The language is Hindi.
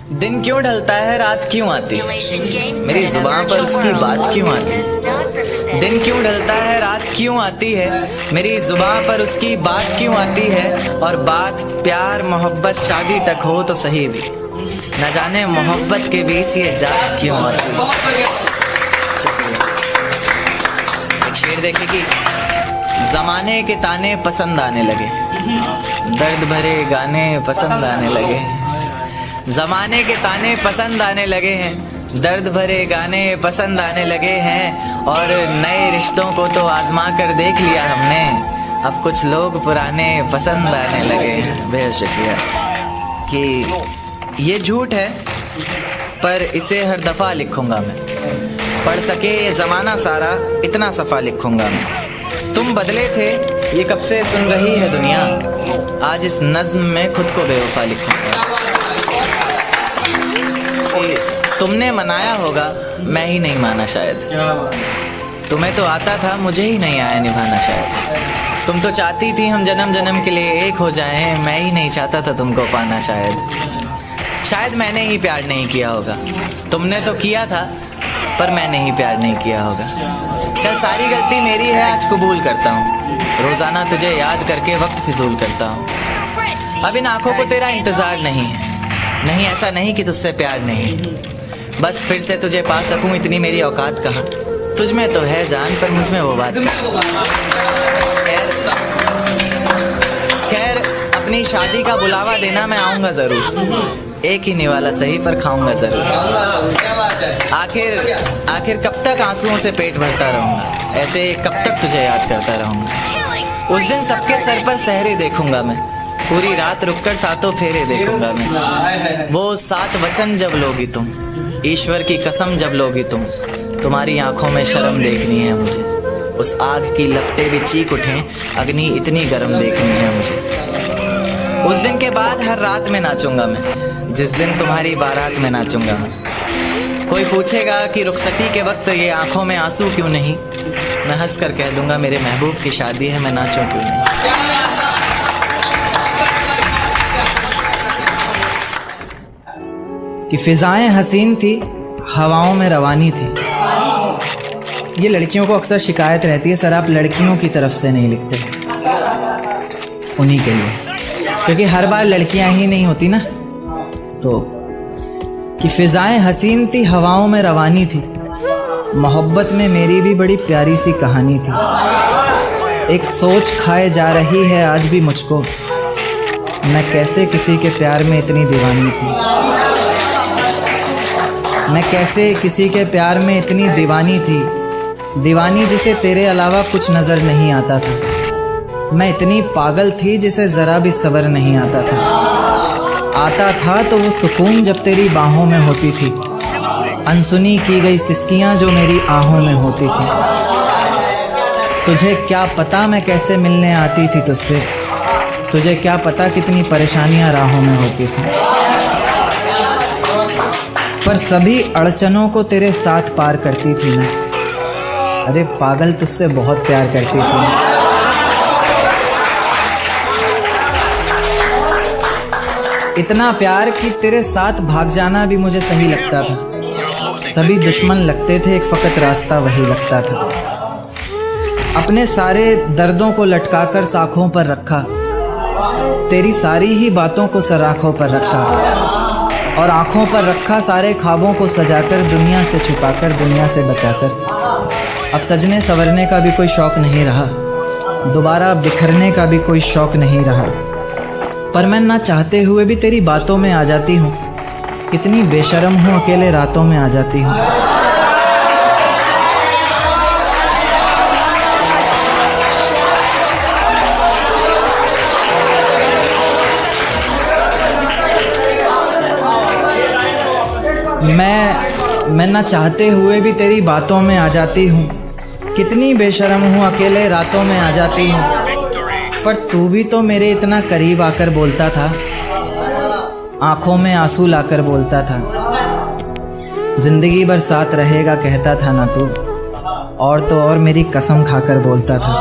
दिन क्यों ढलता है रात क्यों आती, मेरी जुबान पर उसकी बात क्यों आती। दिन क्यों ढलता है रात क्यों आती है, मेरी जुबान पर उसकी बात क्यों आती है। और बात प्यार मोहब्बत शादी तक हो तो सही भी, न जाने मोहब्बत के बीच ये जात क्यों आती। एक शेर देखे कि जमाने के ताने पसंद आने लगे, दर्द भरे गाने पसंद आने लगे। जमाने के ताने पसंद आने लगे हैं, दर्द भरे गाने पसंद आने लगे हैं। और नए रिश्तों को तो आजमा कर देख लिया हमने, अब कुछ लोग पुराने पसंद आने लगे हैं। बेहद शुक्रिया। कि ये झूठ है पर इसे हर दफ़ा लिखूंगा मैं, पढ़ सके ये ज़माना सारा इतना सफ़ा लिखूंगा मैं। तुम बदले थे ये कब से सुन रही है दुनिया, आज इस नज़्म में खुद को बेवफा लिखूंगा। तुमने मनाया होगा मैं ही नहीं माना शायद, तुम्हें तो आता था मुझे ही नहीं आया निभाना शायद। तुम तो चाहती थी हम जन्म जन्म के लिए एक हो जाएं, मैं ही नहीं चाहता था तुमको पाना शायद मैंने ही प्यार नहीं किया होगा। तुमने तो किया था पर मैंने ही प्यार नहीं किया होगा। चल सारी गलती मेरी है आज कबूल करता हूँ, रोज़ाना तुझे याद करके वक्त फिजूल करता हूँ। अब इन आँखों को तेरा इंतज़ार नहीं है, नहीं ऐसा नहीं कि तुझसे प्यार नहीं, बस फिर से तुझे पा सकूं इतनी मेरी औकात कहाँ। तुझ में तो है जान पर मुझ में वो बात। खैर अपनी शादी का बुलावा देना मैं आऊँगा ज़रूर, एक ही निवाला सही पर खाऊंगा ज़रूर। आखिर कब तक आंसुओं से पेट भरता रहूँगा, ऐसे कब तक तुझे याद करता रहूँगा। उस दिन सबके सर पर सहरे देखूंगा मैं, पूरी रात रुककर सातों फेरे देखूंगा मैं। वो 7 वचन जब लोगी तुम, ईश्वर की कसम जब लोगी तुम, तुम्हारी आंखों में शर्म देखनी है मुझे। उस आग की लपटें भी चीख उठें, अग्नि इतनी गर्म देखनी है मुझे। उस दिन के बाद हर रात में नाचूंगा मैं, जिस दिन तुम्हारी बारात में नाचूंगा मैं। कोई पूछेगा कि रुखसती के वक्त ये आंखों में आंसू क्यों नहीं, मैं हंस कर कह दूंगा मेरे महबूब की शादी है, मैं नाचूं क्यों नहीं। कि फिजाएं हसीन थी हवाओं में रवानी थी। ये लड़कियों को अक्सर शिकायत रहती है, सर आप लड़कियों की तरफ से नहीं लिखते, उन्हीं के लिए, क्योंकि हर बार लड़कियां ही नहीं होती ना। तो कि फिजाएं हसीन थी हवाओं में रवानी थी, मोहब्बत में मेरी भी बड़ी प्यारी सी कहानी थी। एक सोच खाए जा रही है आज भी मुझको, मैं कैसे किसी के प्यार में इतनी दीवानी थी। मैं कैसे किसी के प्यार में इतनी दीवानी थी, दीवानी जिसे तेरे अलावा कुछ नज़र नहीं आता था। मैं इतनी पागल थी जिसे ज़रा भी सब्र नहीं आता था तो वो सुकून जब तेरी बाहों में होती थी, अनसुनी की गई सिसकियाँ जो मेरी आहों में होती थी। तुझे क्या पता मैं कैसे मिलने आती थी तुझसे, तुझे क्या पता कितनी परेशानियाँ राहों में होती थी। पर सभी अड़चनों को तेरे साथ पार करती थी मैं, अरे पागल तुझसे बहुत प्यार करती थी। इतना प्यार कि तेरे साथ भाग जाना भी मुझे सही लगता था। सभी दुश्मन लगते थे, एक फ़कत रास्ता वही लगता था। अपने सारे दर्दों को लटकाकर साखों पर रखा, तेरी सारी ही बातों को सराखों पर रखा, और आँखों पर रखा सारे ख्वाबों को सजाकर, दुनिया से छुपाकर दुनिया से बचाकर। अब सजने संवरने का भी कोई शौक़ नहीं रहा, दोबारा बिखरने का भी कोई शौक़ नहीं रहा। पर मैं ना चाहते हुए भी तेरी बातों में आ जाती हूँ, कितनी बेशर्म हूँ अकेले रातों में आ जाती हूँ। मैं ना चाहते हुए भी तेरी बातों में आ जाती हूँ, कितनी बेशर्म हूँ अकेले रातों में आ जाती हूँ। पर तू भी तो मेरे इतना करीब आकर बोलता था, आँखों में आंसू लाकर बोलता था, ज़िंदगी भर साथ रहेगा कहता था ना तू, और तो और मेरी कसम खाकर बोलता था।